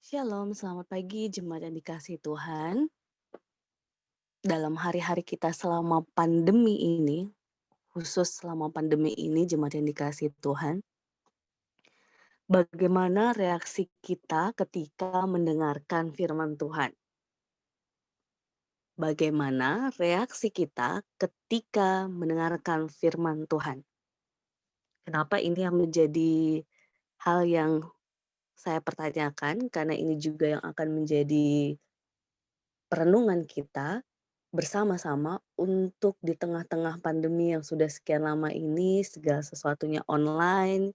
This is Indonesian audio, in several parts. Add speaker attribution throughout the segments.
Speaker 1: Shalom, selamat pagi jemaat yang dikasihi Tuhan. Dalam hari-hari kita selama pandemi ini, khusus selama pandemi ini jemaat yang dikasihi Tuhan, bagaimana reaksi kita ketika mendengarkan firman Tuhan? Bagaimana reaksi kita ketika mendengarkan firman Tuhan? Kenapa ini yang menjadi hal yang saya pertanyakan? Karena ini juga yang akan menjadi perenungan kita bersama-sama untuk di tengah-tengah pandemi yang sudah sekian lama ini, segala sesuatunya online,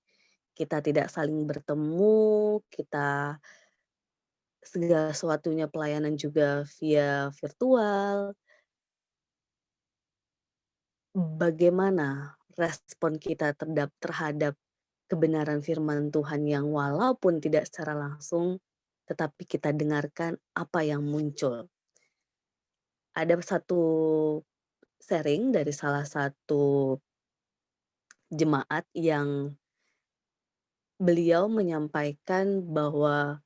Speaker 1: kita tidak saling bertemu, kita segala sesuatunya pelayanan juga via virtual. Bagaimana respon kita terhadap kebenaran firman Tuhan yang walaupun tidak secara langsung, tetapi kita dengarkan apa yang muncul. Ada satu sharing dari salah satu jemaat yang beliau menyampaikan bahwa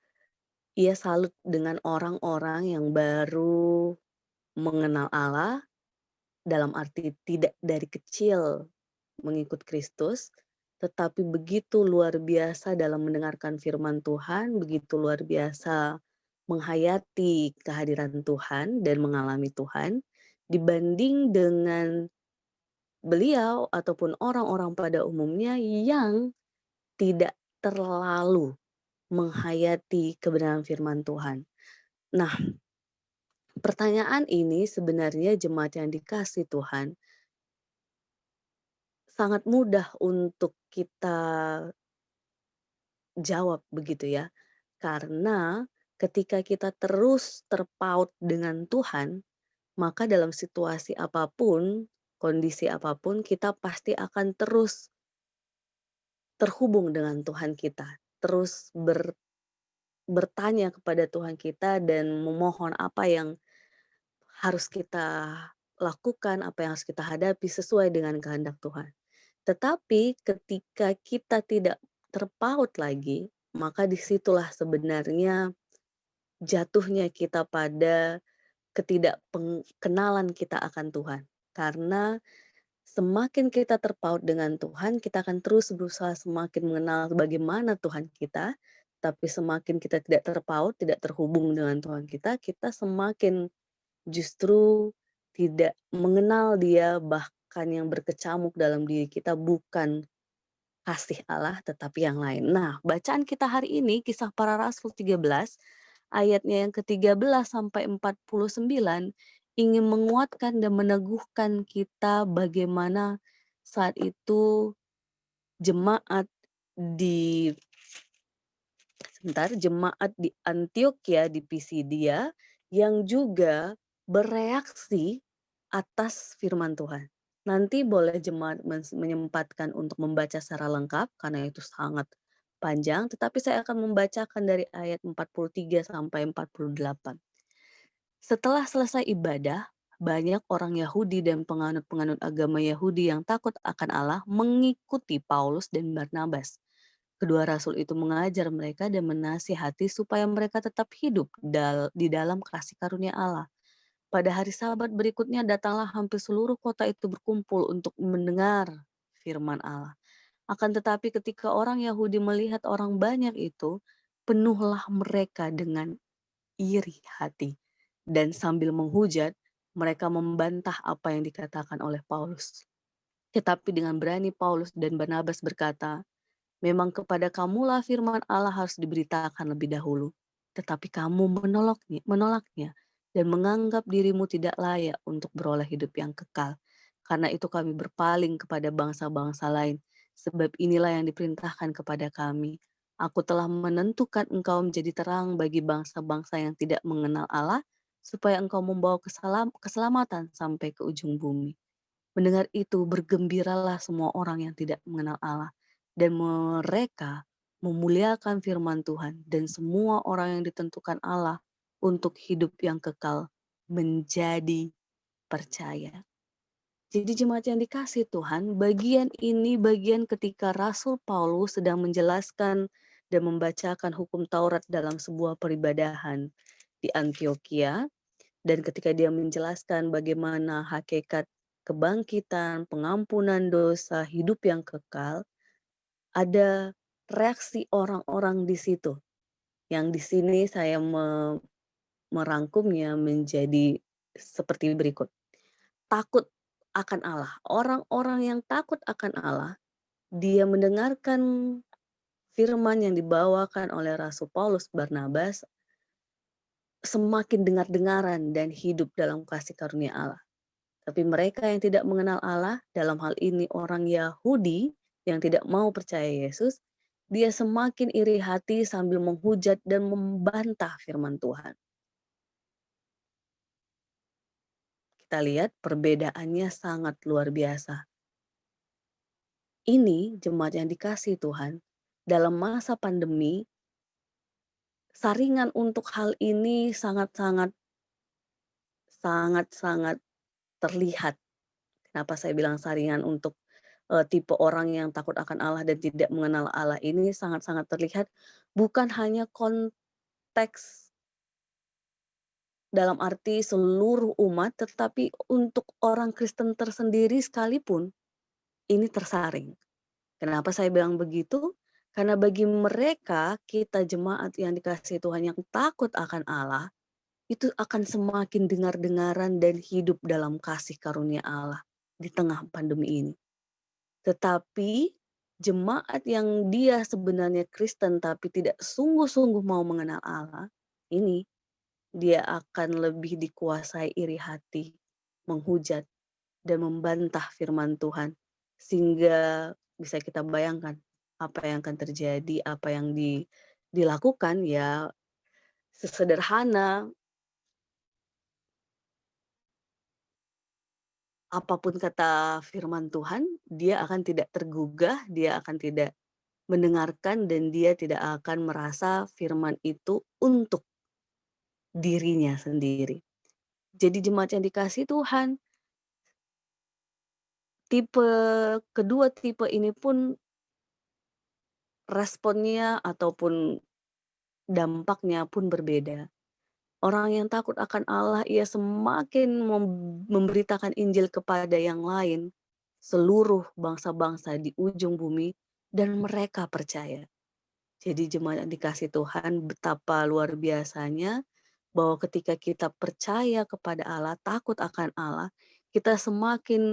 Speaker 1: ia salut dengan orang-orang yang baru mengenal Allah, dalam arti tidak dari kecil mengikut Kristus, tetapi begitu luar biasa dalam mendengarkan firman Tuhan, begitu luar biasa menghayati kehadiran Tuhan dan mengalami Tuhan, dibanding dengan beliau ataupun orang-orang pada umumnya yang tidak terlalu menghayati kebenaran firman Tuhan. Nah, pertanyaan ini sebenarnya jemaat yang dikasih Tuhan, sangat mudah untuk kita jawab begitu ya. Karena ketika kita terus terpaut dengan Tuhan, maka dalam situasi apapun, kondisi apapun, kita pasti akan terus terhubung dengan Tuhan kita. Terus bertanya kepada Tuhan kita dan memohon apa yang harus kita lakukan, apa yang harus kita hadapi sesuai dengan kehendak Tuhan. Tetapi ketika kita tidak terpaut lagi, maka disitulah sebenarnya jatuhnya kita pada ketidakkenalan kita akan Tuhan. Karena semakin kita terpaut dengan Tuhan, kita akan terus berusaha semakin mengenal bagaimana Tuhan kita, tapi semakin kita tidak terpaut, tidak terhubung dengan Tuhan kita, kita semakin justru tidak mengenal Dia, bahkan yang berkecamuk dalam diri kita bukan kasih Allah tetapi yang lain. Nah, bacaan kita hari ini Kisah Para Rasul 13 ayatnya yang ke-13 sampai 49 ingin menguatkan dan meneguhkan kita bagaimana saat itu jemaat di jemaat di Antioquia di Pisidia yang juga bereaksi atas firman Tuhan. Nanti boleh jemaat menyempatkan untuk membaca secara lengkap karena itu sangat panjang, tetapi saya akan membacakan dari ayat 43 sampai 48. Setelah selesai ibadah, banyak orang Yahudi dan penganut-penganut agama Yahudi yang takut akan Allah mengikuti Paulus dan Barnabas. Kedua rasul itu mengajar mereka dan menasihati supaya mereka tetap hidup di dalam kasih karunia Allah. Pada hari Sabat berikutnya datanglah hampir seluruh kota itu berkumpul untuk mendengar firman Allah. Akan tetapi ketika orang Yahudi melihat orang banyak itu, penuhlah mereka dengan iri hati. Dan sambil menghujat, mereka membantah apa yang dikatakan oleh Paulus. Tetapi dengan berani Paulus dan Barnabas berkata, memang kepada kamulah firman Allah harus diberitakan lebih dahulu. Tetapi kamu menolaknya dan menganggap dirimu tidak layak untuk beroleh hidup yang kekal. Karena itu kami berpaling kepada bangsa-bangsa lain. Sebab inilah yang diperintahkan kepada kami. Aku telah menentukan engkau menjadi terang bagi bangsa-bangsa yang tidak mengenal Allah, supaya engkau membawa keselamatan sampai ke ujung bumi. Mendengar itu bergembiralah semua orang yang tidak mengenal Allah, dan mereka memuliakan firman Tuhan, dan semua orang yang ditentukan Allah untuk hidup yang kekal menjadi percaya. Jadi jemaat yang dikasih Tuhan, bagian ini bagian ketika Rasul Paulus sedang menjelaskan dan membacakan hukum Taurat dalam sebuah peribadahan di Antiokhia. Dan ketika dia menjelaskan bagaimana hakikat kebangkitan, pengampunan dosa, hidup yang kekal, ada reaksi orang-orang di situ. Yang di sini saya merangkumnya menjadi seperti berikut. Takut akan Allah. Orang-orang yang takut akan Allah, dia mendengarkan firman yang dibawakan oleh Rasul Paulus Barnabas, semakin dengar-dengaran dan hidup dalam kasih karunia Allah. Tapi mereka yang tidak mengenal Allah, dalam hal ini orang Yahudi yang tidak mau percaya Yesus, dia semakin iri hati sambil menghujat dan membantah firman Tuhan. Kita lihat perbedaannya sangat luar biasa. Ini jemaat yang dikasihi Tuhan, dalam masa pandemi, saringan untuk hal ini sangat-sangat terlihat. Kenapa saya bilang saringan untuk tipe orang yang takut akan Allah dan tidak mengenal Allah ini sangat-sangat terlihat, bukan hanya konteks dalam arti seluruh umat, tetapi untuk orang Kristen tersendiri sekalipun, ini tersaring. Kenapa saya bilang begitu? Karena bagi mereka, kita jemaat yang dikasihi Tuhan yang takut akan Allah, itu akan semakin dengar-dengaran dan hidup dalam kasih karunia Allah di tengah pandemi ini. Tetapi jemaat yang dia sebenarnya Kristen tapi tidak sungguh-sungguh mau mengenal Allah, ini dia akan lebih dikuasai iri hati, menghujat, dan membantah firman Tuhan. Sehingga bisa kita bayangkan apa yang akan terjadi, apa yang dilakukan ya sesederhana apapun kata firman Tuhan, dia akan tidak tergugah, dia akan tidak mendengarkan dan dia tidak akan merasa firman itu untuk dirinya sendiri. Jadi jemaat yang dikasihi Tuhan, tipe kedua tipe ini pun responnya ataupun dampaknya pun berbeda. Orang yang takut akan Allah, ia semakin memberitakan Injil kepada yang lain, seluruh bangsa-bangsa di ujung bumi, dan mereka percaya. Jadi jemaat yang dikasihi Tuhan, betapa luar biasanya bahwa ketika kita percaya kepada Allah, takut akan Allah, kita semakin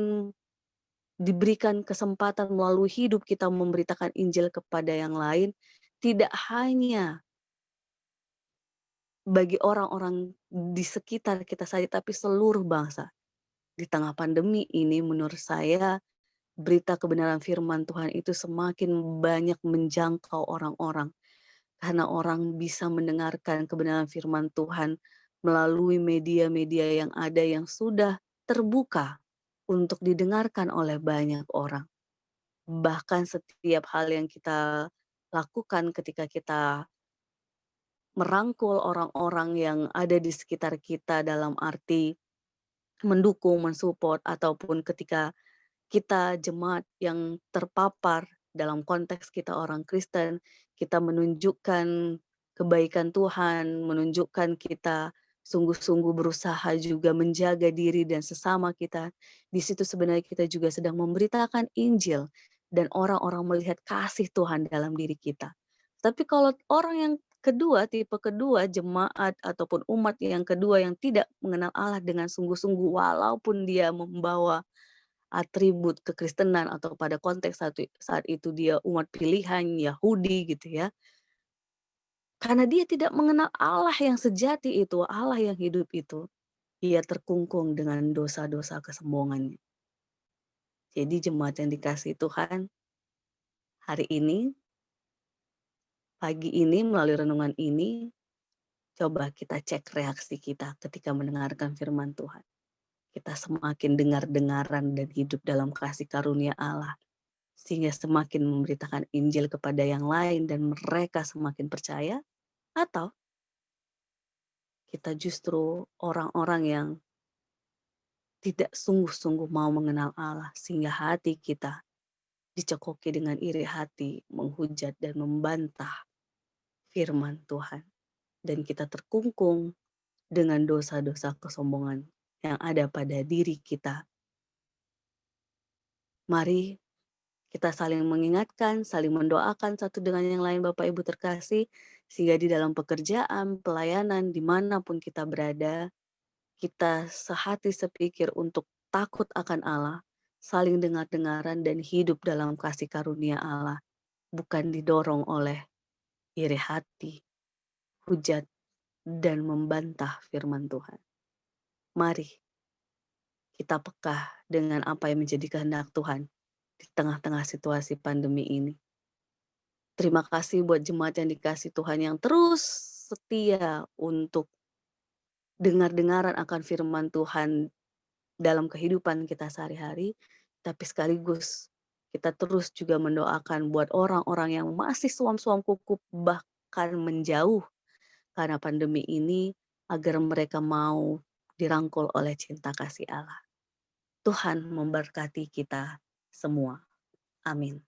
Speaker 1: diberikan kesempatan melalui hidup kita memberitakan Injil kepada yang lain, tidak hanya bagi orang-orang di sekitar kita saja, tapi seluruh bangsa. Di tengah pandemi ini menurut saya, berita kebenaran firman Tuhan itu semakin banyak menjangkau orang-orang. Karena orang bisa mendengarkan kebenaran firman Tuhan melalui media-media yang ada yang sudah terbuka untuk didengarkan oleh banyak orang. Bahkan setiap hal yang kita lakukan ketika kita merangkul orang-orang yang ada di sekitar kita dalam arti mendukung, mensupport, ataupun ketika kita jemaat yang terpapar dalam konteks kita orang Kristen, kita menunjukkan kebaikan Tuhan, menunjukkan kita sungguh-sungguh berusaha juga menjaga diri dan sesama kita. Di situ sebenarnya kita juga sedang memberitakan Injil dan orang-orang melihat kasih Tuhan dalam diri kita. Tapi kalau orang yang kedua, tipe kedua, jemaat ataupun umat yang kedua yang tidak mengenal Allah dengan sungguh-sungguh walaupun dia membawa atribut kekristenan atau pada konteks saat itu dia umat pilihan Yahudi gitu ya. Karena dia tidak mengenal Allah yang sejati itu, Allah yang hidup itu, ia terkungkung dengan dosa-dosa kesombongannya. Jadi jemaat yang dikasihi Tuhan, hari ini, pagi ini melalui renungan ini, coba kita cek reaksi kita ketika mendengarkan firman Tuhan. Kita semakin dengar-dengaran dan hidup dalam kasih karunia Allah. Sehingga semakin memberitakan Injil kepada yang lain dan mereka semakin percaya, atau kita justru orang-orang yang tidak sungguh-sungguh mau mengenal Allah sehingga hati kita dicekoki dengan iri hati, menghujat dan membantah firman Tuhan dan kita terkungkung dengan dosa-dosa kesombongan yang ada pada diri kita. Mari kita saling mengingatkan, saling mendoakan satu dengan yang lain Bapak Ibu terkasih, sehingga di dalam pekerjaan, pelayanan, dimanapun kita berada, kita sehati sepikir untuk takut akan Allah, saling dengar-dengaran dan hidup dalam kasih karunia Allah, bukan didorong oleh iri hati, hujat, dan membantah firman Tuhan. Mari kita peka dengan apa yang menjadi kehendak Tuhan di tengah-tengah situasi pandemi ini. Terima kasih buat jemaat yang dikasih Tuhan yang terus setia untuk dengar-dengaran akan firman Tuhan dalam kehidupan kita sehari-hari, tapi sekaligus kita terus juga mendoakan buat orang-orang yang masih suam-suam kukuh bahkan menjauh karena pandemi ini agar mereka mau dirangkul oleh cinta kasih Allah. Tuhan memberkati kita semua. Amin.